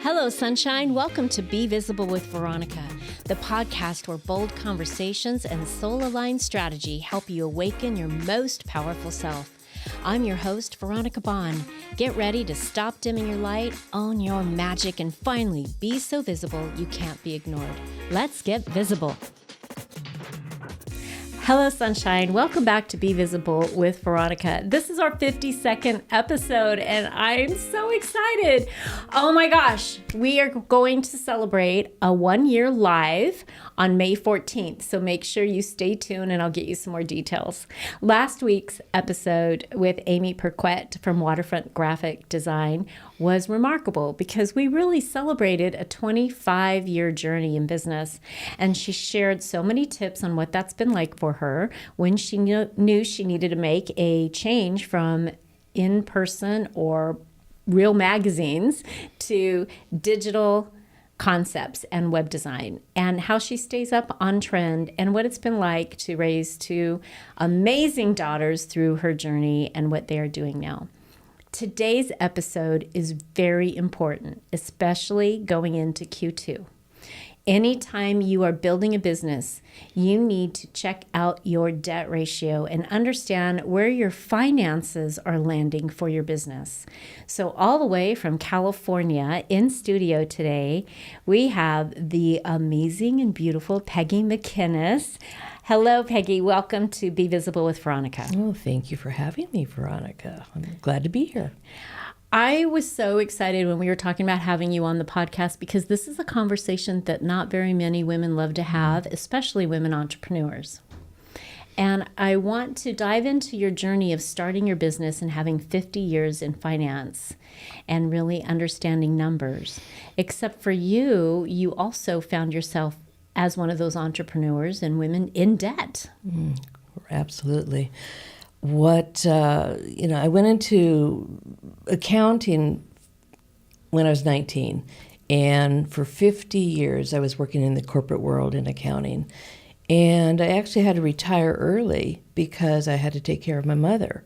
Hello, sunshine. Welcome to Be Visible with Veronica, the podcast where bold conversations and soul-aligned strategy help you awaken your most powerful self. I'm your host, Veronica Bond. Get ready to stop dimming your light, own your magic, and finally be so visible you can't be ignored. Let's get visible. Hello, sunshine. Welcome back to Be Visible with Veronica. This is our 52nd episode, and I'm so excited. Oh my gosh, we are going to celebrate a 1 year live on May 14th, so make sure you stay tuned and I'll get you some more details. Last week's episode with Amy Perquette from Waterfront Graphic Design was remarkable because we really celebrated a 25-year journey in business, and she shared so many tips on what that's been like for her when she knew she needed to make a change from in-person or real magazines to digital concepts and web design, and how she stays up on trend and what it's been like to raise two amazing daughters through her journey and what they are doing now. Today's episode is very important, especially going into Q2. Anytime you are building a business, you need to check out your debt ratio and understand where your finances are landing for your business. So all the way from California in studio today, we have the amazing and beautiful Peggy McInnis. Hello, Peggy. Welcome to Be Visible with Veronica. Oh, thank you for having me, Veronica. I'm glad to be here. I was so excited when we were talking about having you on the podcast because this is a conversation that not very many women love to have, especially women entrepreneurs. And I want to dive into your journey of starting your business and having 50 years in finance and really understanding numbers. Except for you, you also found yourself as one of those entrepreneurs and women in debt. Absolutely. I went into accounting when I was 19, and for 50 years I was working in the corporate world in accounting. And I actually had to retire early because I had to take care of my mother.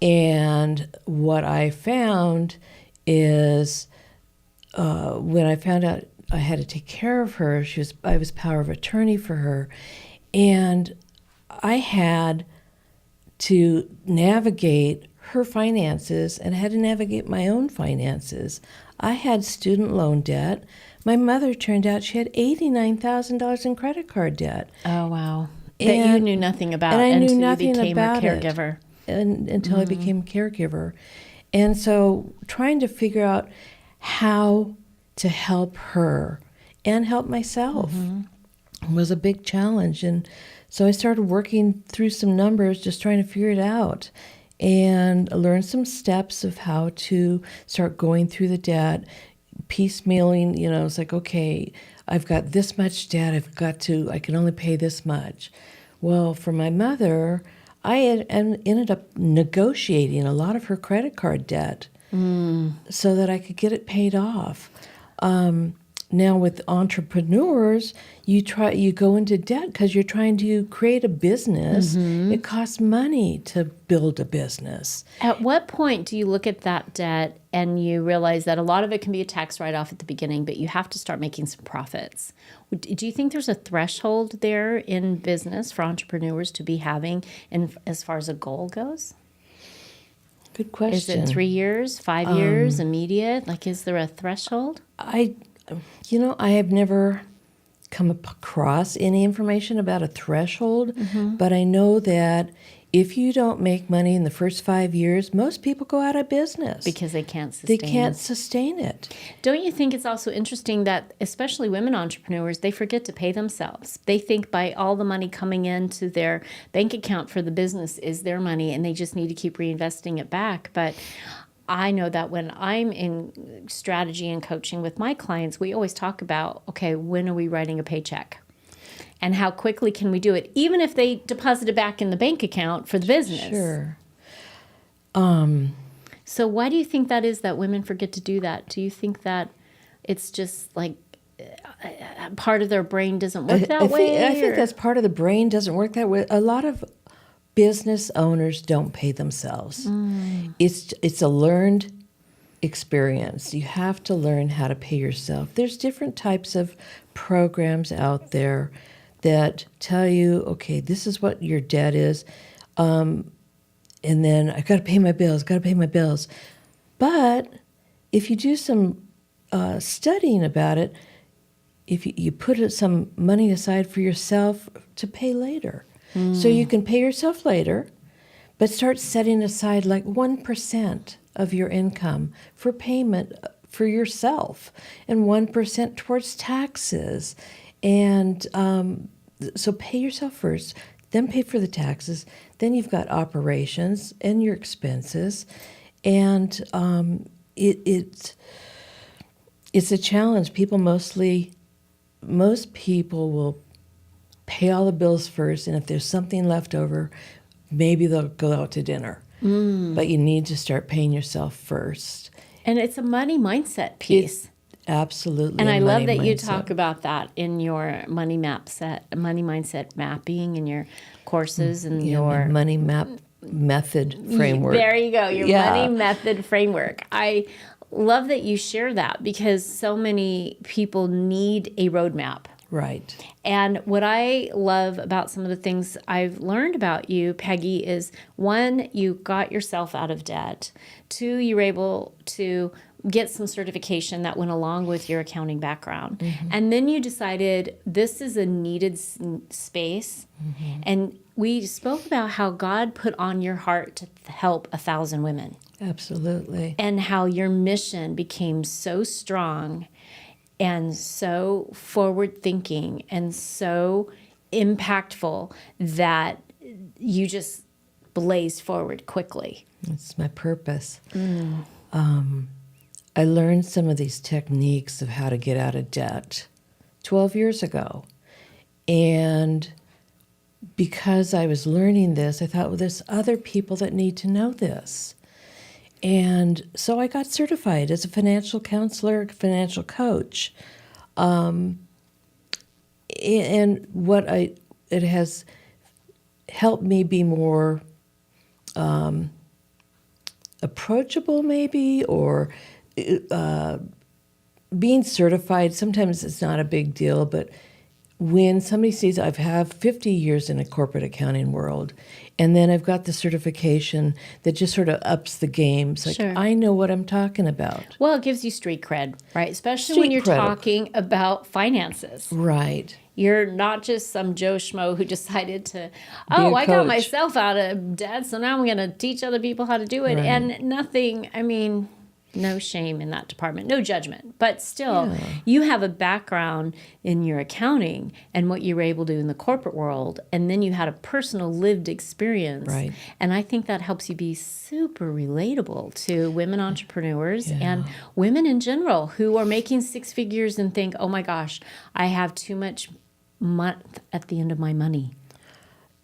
And what I found is when I found out I had to take care of her, I was power of attorney for her, and I had to navigate her finances and had to navigate my own finances. I had student loan debt. My mother turned out she had $89,000 in credit card debt. Oh, wow. That you knew nothing about until you became her caregiver. Until I became a caregiver. And so trying to figure out how to help her and help myself was a big challenge. And so I started working through some numbers, just trying to figure it out, and learned some steps of how to start going through the debt, piecemealing. It's like, okay, I've got this much debt, I can only pay this much. Well, for my mother, I ended up negotiating a lot of her credit card debt so that I could get it paid off. Now with entrepreneurs, you go into debt because you're trying to create a business. It costs money to build a business. At what point do you look at that debt and you realize that a lot of it can be a tax write-off at the beginning, but you have to start making some profits? Do you think there's a threshold there in business for entrepreneurs to be having as far as a goal goes? Good question. Is it 3 years, 5 years, immediate? Like, is there a threshold? I have never come across any information about a threshold, but I know that if you don't make money in the first 5 years, most people go out of business. Because they can't sustain it. Don't you think it's also interesting that, especially women entrepreneurs, they forget to pay themselves? They think by all the money coming into their bank account for the business is their money, and they just need to keep reinvesting it back. But I know that when I'm in strategy and coaching with my clients, we always talk about, okay, when are we writing a paycheck? And how quickly can we do it, even if they deposit it back in the bank account for the business? Sure. So why do you think that is that women forget to do that? Do you think that it's just like part of their brain doesn't work that way? I think that's part of the brain doesn't work that way. A lot of business owners don't pay themselves. It's a learned experience. You have to learn how to pay yourself. There's different types of programs out there that tell you, okay, this is what your debt is, and then I got to pay my bills. But if you do some studying about it, if you put some money aside for yourself to pay later. So you can pay yourself later, but start setting aside like 1% of your income for payment for yourself and 1% towards taxes. And so pay yourself first, then pay for the taxes. Then you've got operations and your expenses. And it's a challenge. Most people will pay all the bills first, and if there's something left over, maybe they'll go out to dinner. But you need to start paying yourself first. And it's a money mindset piece. Absolutely. And I love that you talk about that in your money mindset mapping in your courses and your money method framework. There you go, your money method framework. I love that you share that because so many people need a roadmap. Right. And what I love about some of the things I've learned about you, Peggy, is one, you got yourself out of debt. Two, you were able to get some certification that went along with your accounting background. Mm-hmm. And then you decided this is a needed space. Mm-hmm. And we spoke about how God put on your heart to help 1,000 women. Absolutely. And how your mission became so strong and so forward-thinking and so impactful that you just blazed forward quickly. It's my purpose. I learned some of these techniques of how to get out of debt 12 years ago. And because I was learning this, I thought, well, there's other people that need to know this. And so I got certified as a financial counselor, financial coach. And it has helped me be more approachable maybe, or being certified. Sometimes it's not a big deal, but when somebody sees I've had 50 years in a corporate accounting world, and then I've got the certification that just sort of ups the game. It's like, sure. I know what I'm talking about. Well, it gives you street cred, right? Especially when you're talking about finances. Right. You're not just some Joe Schmo who decided to, I got myself out of debt, so now I'm going to teach other people how to do it. Right. And no shame in that department, no judgment. But still, you have a background in your accounting and what you were able to do in the corporate world, and then you had a personal lived experience. Right. And I think that helps you be super relatable to women entrepreneurs and women in general who are making six figures and think, oh my gosh, I have too much month at the end of my money.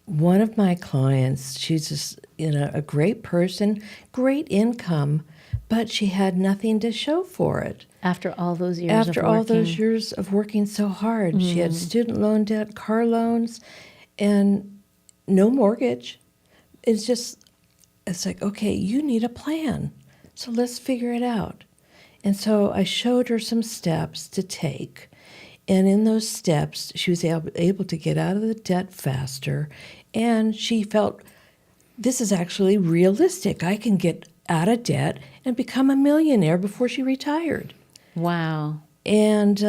One of my clients, she's just a great person, great income, but she had nothing to show for it. After all those years of working so hard. Mm-hmm. She had student loan debt, car loans, and no mortgage. It's like, okay, you need a plan. So let's figure it out. And so I showed her some steps to take. And in those steps, she was able to get out of the debt faster. And she felt, this is actually realistic. I can get out of debt and become a millionaire before she retired. Wow. And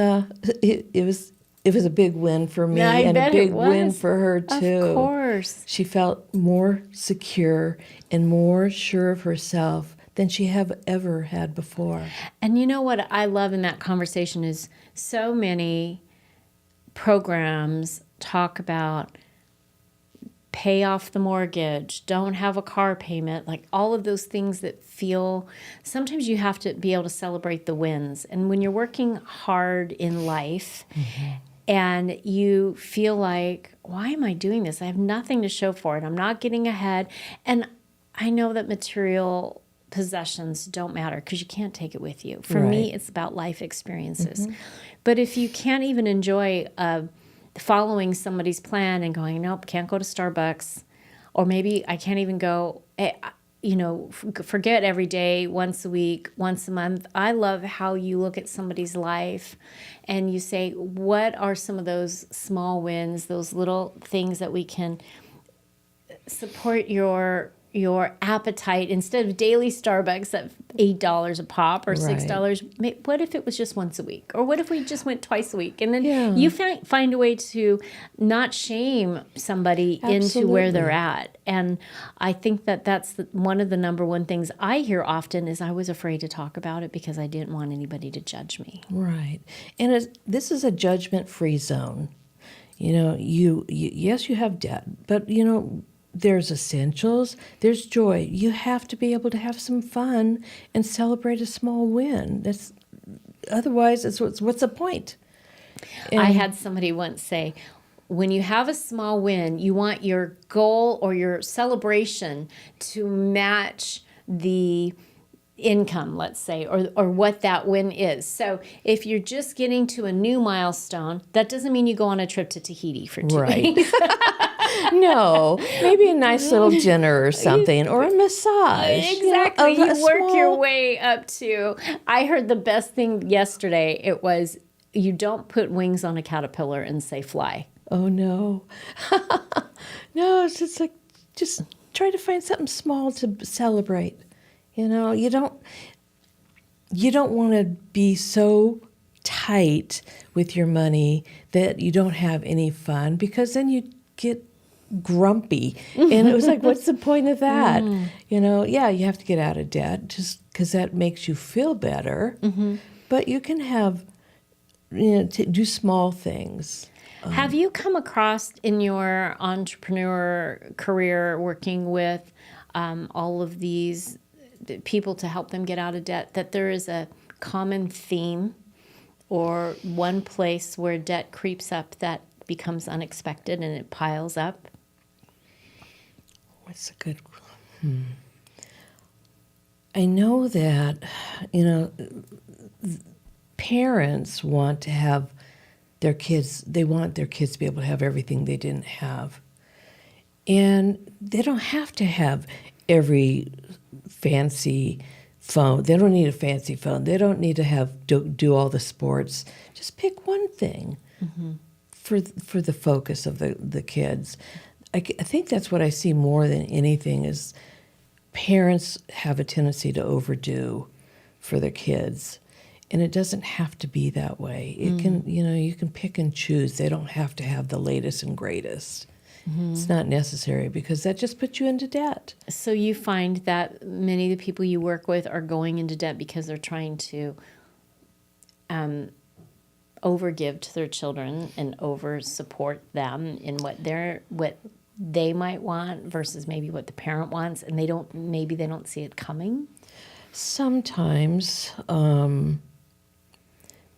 it was a big win for me and a big win for her too. Of course. She felt more secure and more sure of herself than she have ever had before. And you know what I love in that conversation is so many programs talk about pay off the mortgage, don't have a car payment, like all of those things that feel, sometimes you have to be able to celebrate the wins. And when you're working hard in life and you feel like, why am I doing this? I have nothing to show for it. I'm not getting ahead. And I know that material possessions don't matter because you can't take it with you. For me, it's about life experiences. Mm-hmm. But if you can't even enjoy following somebody's plan and going, nope, can't go to Starbucks, or maybe I can't even go, forget every day, once a week, once a month. I love how you look at somebody's life and you say, what are some of those small wins, those little things that we can support your appetite instead of daily Starbucks at $8 a pop or $6. What if it was just once a week? Or what if we just went twice a week? And then you find a way to not shame somebody into where they're at. And I think that's one of the number one things I hear often is I was afraid to talk about it because I didn't want anybody to judge me. Right. And this is a judgment-free zone. Yes, you have debt, but there's essentials, there's joy. You have to be able to have some fun and celebrate a small win. Otherwise, what's the point? I had somebody once say, when you have a small win, you want your goal or your celebration to match the income, let's say, or what that win is. So if you're just getting to a new milestone, that doesn't mean you go on a trip to Tahiti for 2 weeks. No, maybe a nice little dinner or something, or a massage. Exactly. You work your way up to, I heard the best thing yesterday, it was, you don't put wings on a caterpillar and say fly. Oh, no. No, it's just like, just try to find something small to celebrate. You don't want to be so tight with your money that you don't have any fun, because then you get grumpy. And it was like, what's the point of that? You have to get out of debt just because that makes you feel better. But you can have, do small things. Have you come across in your entrepreneur career working with all of these people to help them get out of debt, that there is a common theme or one place where debt creeps up that becomes unexpected and it piles up? What's a good I know that, parents want to have their kids, they want their kids to be able to have everything they didn't have. And they don't have to have every fancy phone. They don't need a fancy phone. They don't need to do all the sports. Just pick one thing for the focus of the kids. I think that's what I see more than anything is parents have a tendency to overdo for their kids. And it doesn't have to be that way. It can, you can pick and choose. They don't have to have the latest and greatest. It's not necessary because that just puts you into debt. So you find that many of the people you work with are going into debt because they're trying to overgive to their children and over support them in what they might want versus maybe what the parent wants, and they don't see it coming. Sometimes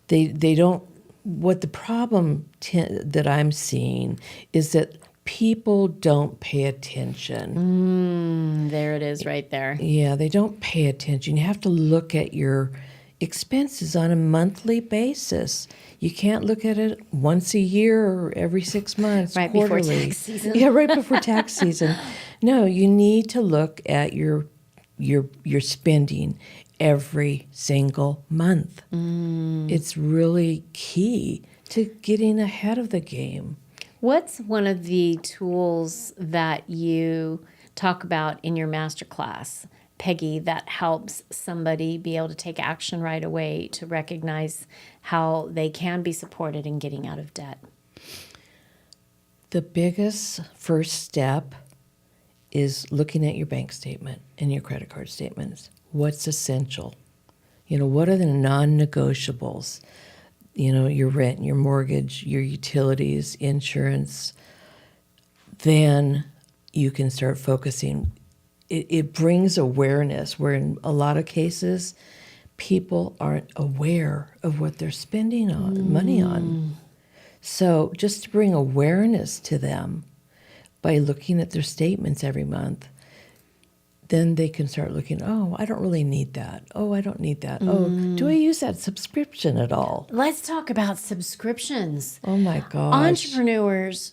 they don't. What the problem that I'm seeing is that people don't pay attention. There it is right there. Yeah, they don't pay attention. You have to look at your expenses on a monthly basis. You can't look at it once a year or every 6 months, right quarterly. Before tax season. Yeah, right before tax season. No, you need to look at your spending every single month. It's really key to getting ahead of the game. What's one of the tools that you talk about in your masterclass, Peggy, that helps somebody be able to take action right away to recognize how they can be supported in getting out of debt? The biggest first step is looking at your bank statement and your credit card statements. What's essential? What are the non-negotiables? Your rent, your mortgage, your utilities, insurance. Then you can start focusing. It brings awareness, where in a lot of cases, people aren't aware of what they're spending money on. So just to bring awareness to them by looking at their statements every month, then they can start looking, oh, I don't really need that. Oh, I don't need that. Oh, do I use that subscription at all? Let's talk about subscriptions. Oh, my gosh. Entrepreneurs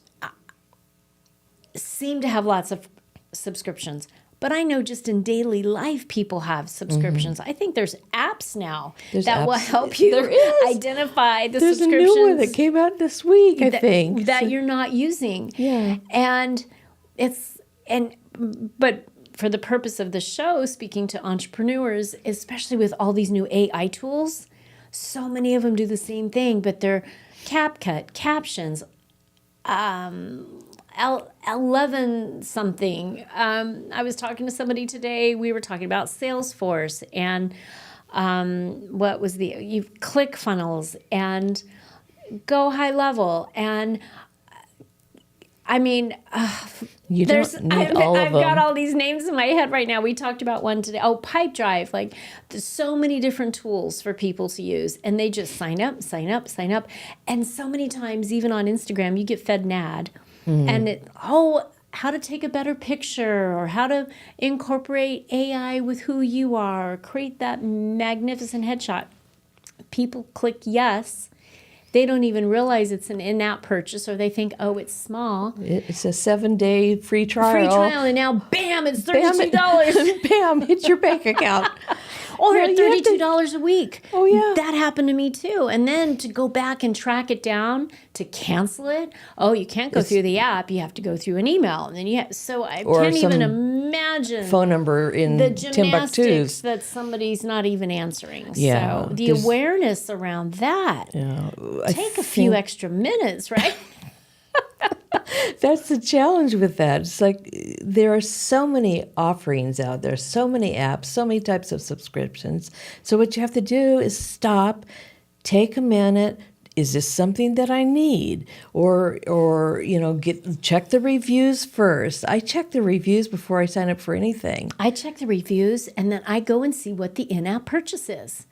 seem to have lots of subscriptions, But I know just in daily life, people have subscriptions. I think there's apps now that will help you identify the There's subscriptions. a new one that came out this week, I think. That you're not using. Yeah. But for the purpose of the show, speaking to entrepreneurs, especially with all these new AI tools, so many of them do the same thing, but they're CapCut, captions, 11 something. I was talking to somebody today. We were talking about Salesforce and what was ClickFunnels and Go High Level. And I mean, you don't need all of them. I've got all these names in my head right now. We talked about one today. Oh, Pipedrive. Like, there's so many different tools for people to use. And they just sign up. And so many times, even on Instagram, you get fed an ad. And how to take a better picture or how to incorporate AI with who you are, or create that magnificent headshot. People click yes. They don't even realize it's an in-app purchase, or they think, oh, it's small. It's a 7-day free trial. And now, bam, it's $32. Bam, hits your bank account. Or $32 a week. Oh, yeah. That happened to me, too. And then to go back and track it down, to cancel it, you can't go through the app. You have to go through an email. And then so I can't even imagine phone number in the Timbuktu gymnastics that somebody's not even answering. Yeah, So the awareness around that. Take a few extra minutes, right? That's the challenge with that. It's like there are so many offerings out there, so many apps, so many types of subscriptions. So what you have to do is stop, take a minute. Is this something that I need? Or check the reviews first. I check the reviews before I sign up for anything. I check the reviews, and then I go and see what the in-app purchase is.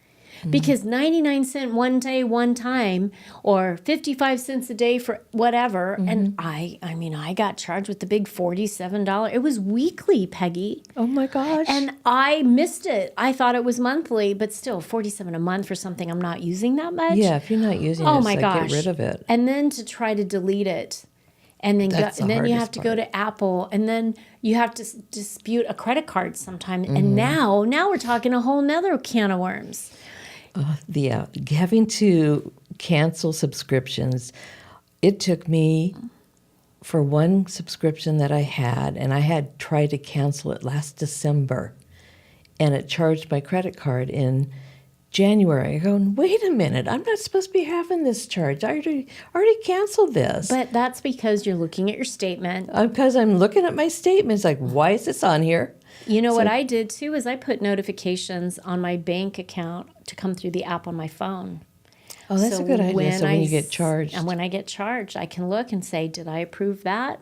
Because 99 cents one day, one time, or 55 cents a day for whatever. And I got charged with the big $47. It was weekly, Peggy. Oh my gosh. And I missed it. I thought it was monthly, but still $47 a month for something I'm not using that much. Yeah, if you're not using it, my gosh. Get rid of it. And then to try to delete it. And then you have to go to Apple, and then you have to dispute a credit card sometime. And now we're talking a whole nother can of worms. Having to cancel subscriptions, it took me for one subscription that I had, and I had tried to cancel it last December, and it charged my credit card in January. I go, wait a minute, I'm not supposed to be having this charge. I already canceled this. But that's because you're looking at your statement. Because I'm looking at my statements, like, why is this on here? You know what I did too is I put notifications on my bank account to come through the app on my phone. Oh, that's a good idea. So when you get charged. And when I get charged, I can look and say, did I approve that?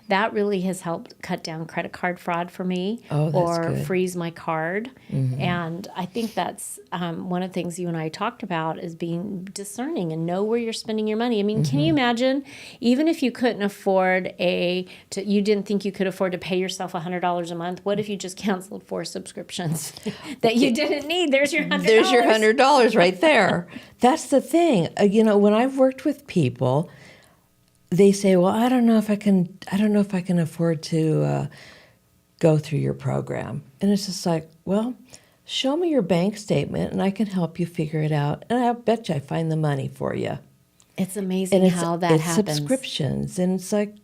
That really has helped cut down credit card fraud for me, or freeze my card. And I think that's one of the things you and I talked about is being discerning and know where you're spending your money. I mean, can you imagine, even if you couldn't afford you didn't think you could afford to pay yourself $100 a month, what if you just canceled 4 subscriptions that you didn't need? There's your $100. There's your $100 right there. That's the thing. When I've worked with people, they say, well, I don't know if I can afford to go through your program. And it's just like, well, show me your bank statement and I can help you figure it out. And I bet you I find the money for you. It's amazing how that happens. It's subscriptions. And it's like,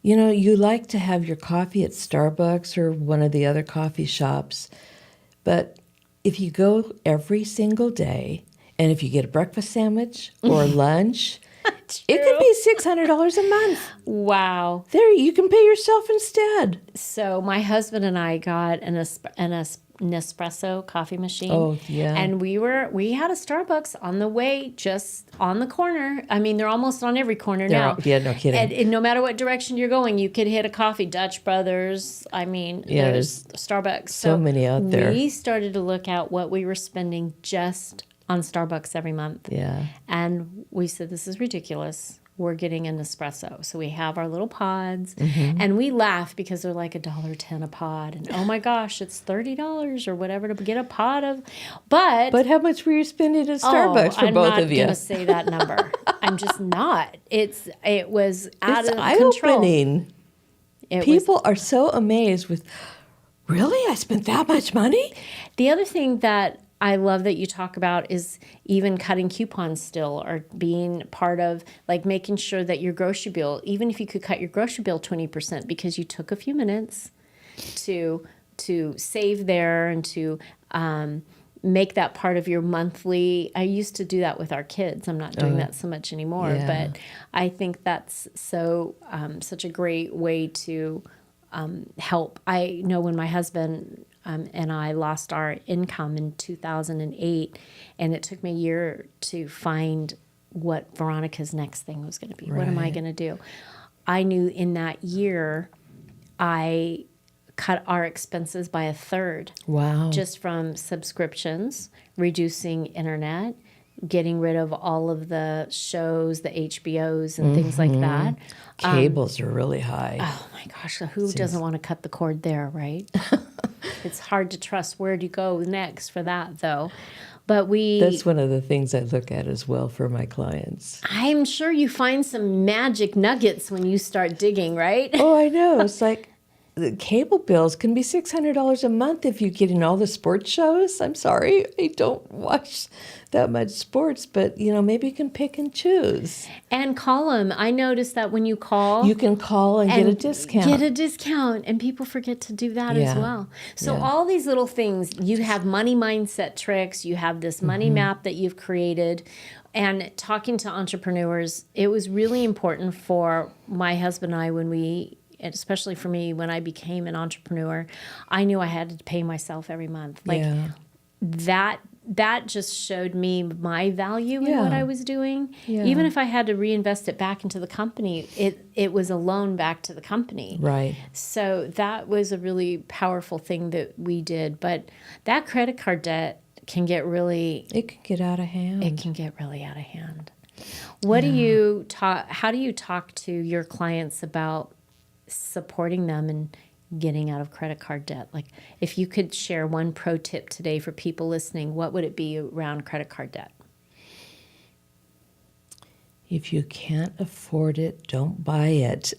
you like to have your coffee at Starbucks or one of the other coffee shops. But if you go every single day, and if you get a breakfast sandwich or lunch, it could be $600 a month. Wow. There, you can pay yourself instead. So my husband and I got an Nespresso coffee machine. Oh, yeah. And we had a Starbucks on the way, just on the corner. I mean, they're almost on every corner now. Yeah, no kidding. And no matter what direction you're going, you could hit a coffee. Dutch Brothers. I mean, there's Starbucks. So many out there. We started to look at what we were spending just on Starbucks every month. Yeah. And we said, this is ridiculous. We're getting an espresso. So we have our little pods, and we laugh because they're like $1.10 a pod. And oh my gosh, it's $30 or whatever to get a pod of. But how much were you spending at Starbucks for both of you? I'm not going to say that number. I'm just not. It was out of control. Eye-opening. People are so amazed with, really? I spent that much money? The other thing that I love that you talk about is even cutting coupons still, or being part of like making sure that your grocery bill, even if you could cut your grocery bill 20% because you took a few minutes to save there and to make that part of your monthly. I used to do that with our kids. I'm not doing that so much anymore, yeah. but I think that's so such a great way to help. I know when my husband and I lost our income in 2008, and it took me a year to find what Veronica's next thing was going to be. Right. What am I going to do? I knew in that year I cut our expenses by a third. Wow. Just from subscriptions, reducing internet, getting rid of all of the shows, the HBOs and things like that. Cables are really high. Oh my gosh, so who doesn't want to cut the cord there, right? It's hard to trust where to go next for that, though. But that's one of the things I look at as well for my clients. I'm sure you find some magic nuggets when you start digging, right? Oh, I know. It's like the cable bills can be $600 a month if you get in all the sports shows. I'm sorry, I don't watch that much sports, but maybe you can pick and choose. And call them. I noticed that when you call, you can call and get a discount. Get a discount, and people forget to do that as well. So all these little things, you have money mindset tricks, you have this money map that you've created. And talking to entrepreneurs, it was really important for my husband and I especially for me, when I became an entrepreneur, I knew I had to pay myself every month. That just showed me my value in what I was doing. Yeah. Even if I had to reinvest it back into the company, it was a loan back to the company. Right. So that was a really powerful thing that we did. But that credit card debt can get really... It can get out of hand. It can get really out of hand. How do you talk to your clients about supporting them and getting out of credit card debt? Like, if you could share one pro tip today for people listening, what would it be around credit card debt? If you can't afford it, don't buy it.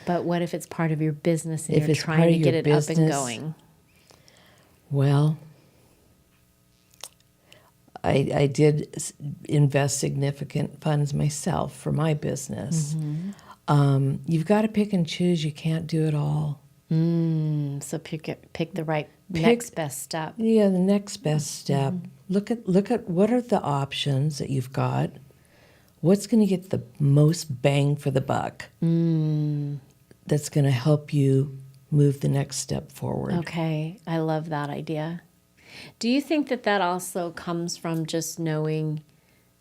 But what if it's part of your business and you're trying to get it up and going? Well, I did invest significant funds myself for my business. You've got to pick and choose. You can't do it all. So pick the right next best step. Yeah, the next best step. Look at what are the options that you've got. What's going to get the most bang for the buck? That's going to help you move the next step forward. Okay, I love that idea. Do you think that also comes from just knowing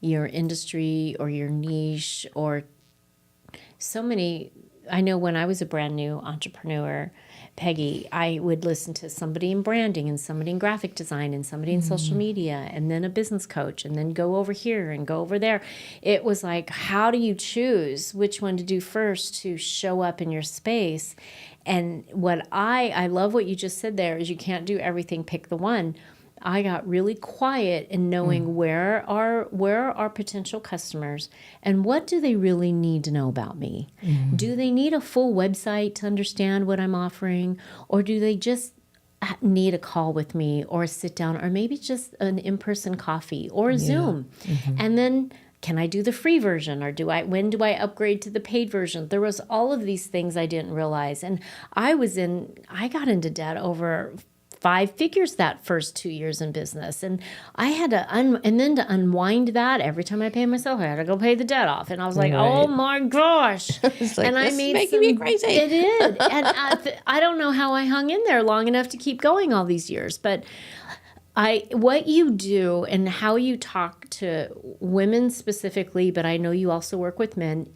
your industry or your niche, or so many? I know when I was a brand new entrepreneur, Peggy, I would listen to somebody in branding and somebody in graphic design and somebody in social media and then a business coach and then go over here and go over there. It was like, how do you choose which one to do first to show up in your space? And what I love what you just said there is you can't do everything, pick the one. I got really quiet in knowing where are potential customers and what do they really need to know about me? Do they need a full website to understand what I'm offering, or do they just need a call with me or a sit down, or maybe just an in-person coffee or a Zoom? And then can I do the free version, or when do I upgrade to the paid version? There was all of these things I didn't realize, and I got into debt over 5 figures that first 2 years in business. And I had to, and then to unwind that, every time I paid myself, I had to go pay the debt off. And I was like, oh my gosh. It's like, and this is making me crazy. It did. And I don't know how I hung in there long enough to keep going all these years. But what you do and how you talk to women specifically, but I know you also work with men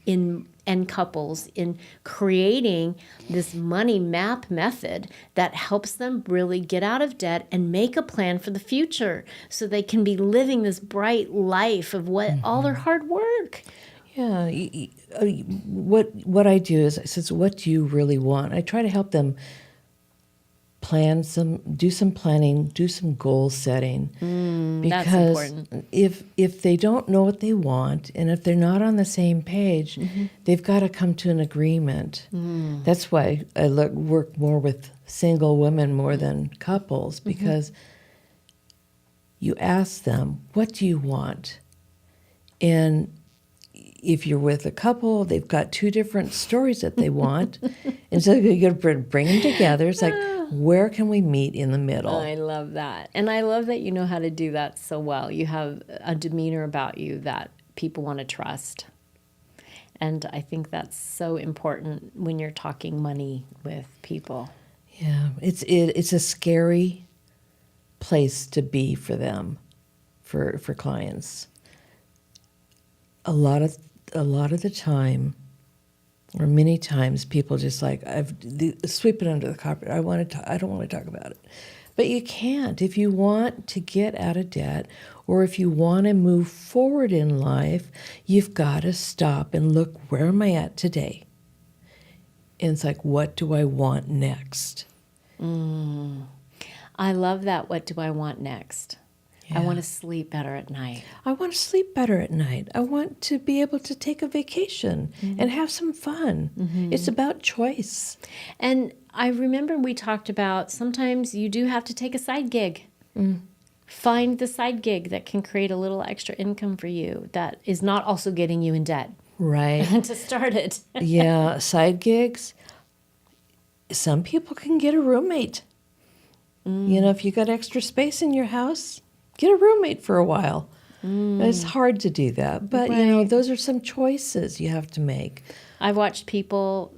and couples in creating this money map method that helps them really get out of debt and make a plan for the future so they can be living this bright life of all their hard work. Yeah. What I do is I says, what do you really want? I try to help them do some planning, do some goal setting. That's Because important. if they don't know what they want, and if they're not on the same page, they've got to come to an agreement. That's why I work more with single women more than couples, because you ask them, what do you want? And if you're with a couple, they've got two different stories that they want. And so you got to bring them together. It's like, where can we meet in the middle? I love that. And I love that you know how to do that so well. You have a demeanor about you that people want to trust. And I think that's so important when you're talking money with people. Yeah, it's a scary place to be for them, for clients. A lot of the time, or many times, people just like, sweep it under the carpet. I don't want to talk about it. But you can't. If you want to get out of debt, or if you want to move forward in life, you've got to stop and look, where am I at today? And it's like, what do I want next? I love that. What do I want next? Yeah. I want to sleep better at night. I want to sleep better at night. I want to be able to take a vacation and have some fun. It's about choice. And I remember we talked about sometimes you do have to take a side gig. Find the side gig that can create a little extra income for you that is not also getting you in debt. Right. To start it. Yeah, side gigs. Some people can get a roommate. You know, if you got extra space in your house, get a roommate for a while. It's hard to do that. But, you know, those are some choices you have to make. I've watched people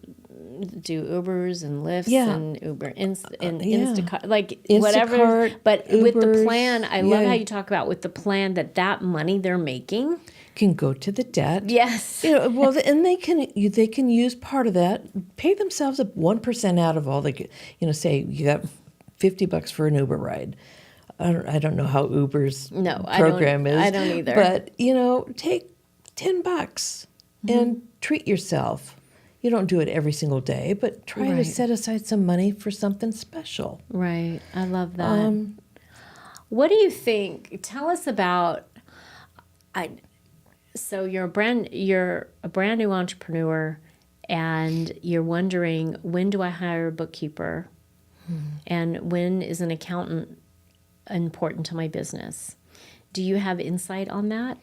do Ubers and Lyfts and Uber Instacart, like whatever. Instacart, But with the Ubers, plan, I love how you talk about with the plan that money they're making can go to the debt. Yes. You know, well, and they can use part of that, pay themselves up 1% out of all the, you know, say you got $50 for an Uber ride. I don't know how Uber's program is. I don't either. But, you know, take $10 and treat yourself. You don't do it every single day, but try to set aside some money for something special. Right. I love that. What do you think? Tell us about. So you're a brand new entrepreneur, and you're wondering, when do I hire a bookkeeper, and when is an accountant important to my business? Do you have insight on that?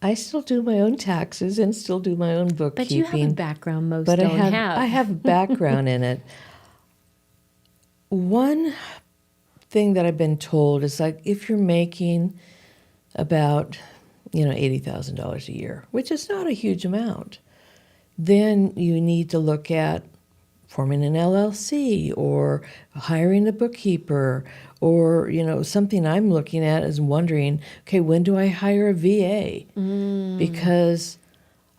I still do my own taxes and still do my own bookkeeping. But you have a background most don't have. I have a background in it. One thing that I've been told is, like, if you're making about, you know, $80,000 a year, which is not a huge amount, then you need to look at forming an LLC or hiring a bookkeeper, or, you know, something I'm looking at is wondering, okay, when do I hire a VA? Because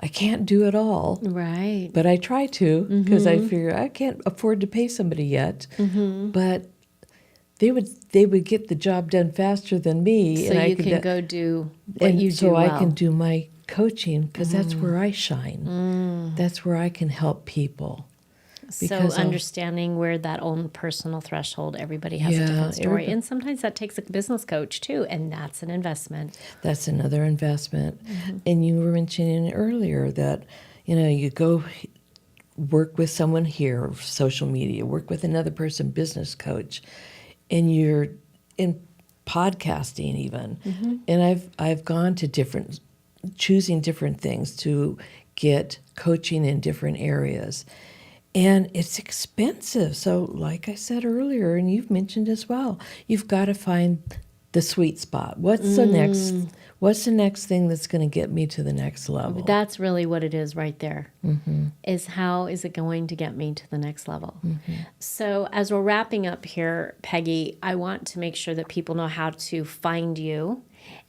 I can't do it all. Right. But I try to, because I figure I can't afford to pay somebody yet. But they would get the job done faster than me. So and you can go do what you do well. So I can do my coaching, because that's where I shine. That's where I can help people. So understanding where that own personal threshold, everybody has a different story. And sometimes that takes a business coach too, and that's an investment. That's another investment. And you were mentioning earlier that, you know, you go work with someone here, social media, work with another person, business coach, and you're in podcasting even. And I've gone to choosing different things to get coaching in different areas. And it's expensive. So like I said earlier, and you've mentioned as well, you've got to find the sweet spot. What's the next thing that's going to get me to the next level? That's really what it is right there, is how is it going to get me to the next level? So as we're wrapping up here, Peggy, I want to make sure that people know how to find you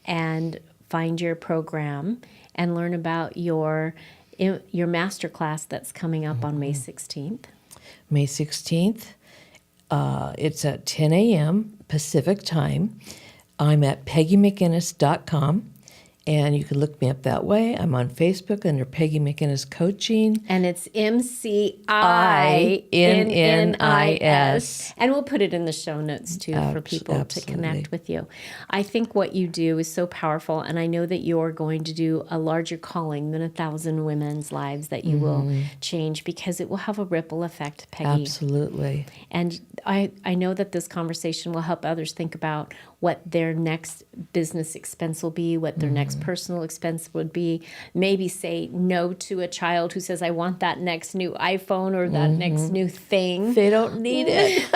and find your program and learn about your masterclass that's coming up on May 16th. May 16th. It's at 10 a.m. Pacific time. I'm at PeggyMcInnis.com, And you can look me up that way. I'm on Facebook under Peggy McInnis Coaching. And it's MCINNIS. And we'll put it in the show notes too for people to connect with you. I think what you do is so powerful. And I know that you're going to do a larger calling than 1,000 women's lives that you will change, because it will have a ripple effect, Peggy. Absolutely. And I know that this conversation will help others think about what their next business expense will be, what their next personal expense would be. Maybe say no to a child who says, I want that next new iPhone or that next new thing. They don't need it.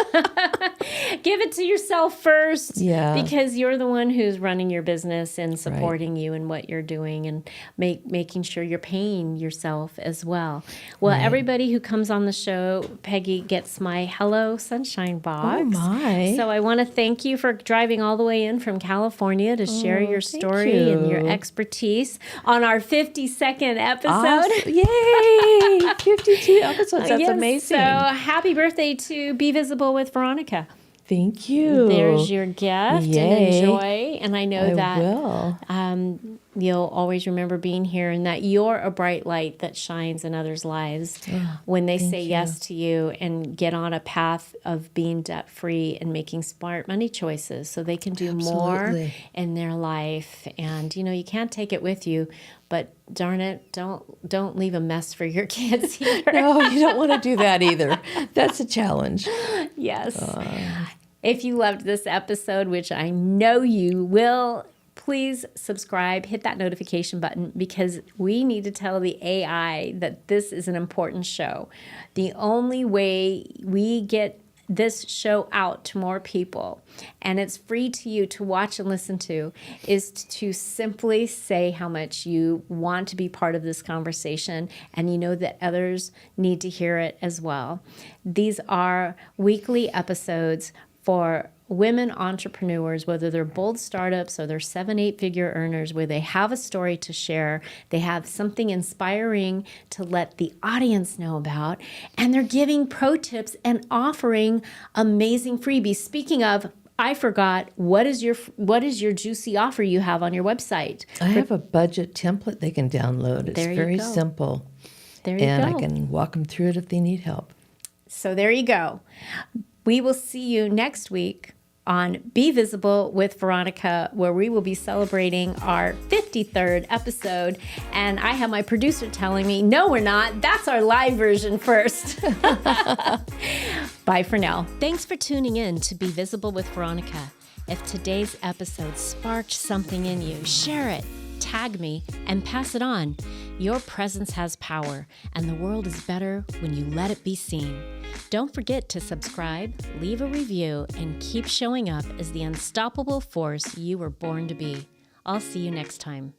Give it to yourself first, because you're the one who's running your business and supporting you in what you're doing, and making sure you're paying yourself as well. Well, everybody who comes on the show, Peggy, gets my Hello Sunshine box. Oh, my. So I want to thank you for driving all the way in from California to share your story and your expertise on our 52nd episode. Awesome. Yay! 52 episodes. That's amazing. So happy birthday to Be Visible with Veronica. Thank you. There's your gift. And enjoy. And I know I will. You'll always remember being here, and that you're a bright light that shines in others' lives when they say yes to you and get on a path of being debt-free and making smart money choices so they can do more in their life. And, you can't take it with you, but darn it, don't leave a mess for your kids either. No, you don't want to do that either. That's a challenge. Yes. If you loved this episode, which I know you will, please subscribe, hit that notification button, because we need to tell the AI that this is an important show. The only way we get this show out to more people, and it's free to you to watch and listen to, is to simply say how much you want to be part of this conversation, and you know that others need to hear it as well. These are weekly episodes for women entrepreneurs, whether they're bold startups or they're 7-8-figure earners, where they have a story to share, they have something inspiring to let the audience know about, and they're giving pro tips and offering amazing freebies. Speaking of, I forgot, what is your juicy offer you have on your website? I have a budget template they can download. It's very simple. There you go. And I can walk them through it if they need help. So there you go. We will see you next week on Be Visible with Veronica, where we will be celebrating our 53rd episode. And I have my producer telling me, no, we're not. That's our live version first. Bye for now. Thanks for tuning in to Be Visible with Veronica. If today's episode sparked something in you, share it, tag me, and pass it on. Your presence has power, and the world is better when you let it be seen. Don't forget to subscribe, leave a review, and keep showing up as the unstoppable force you were born to be. I'll see you next time.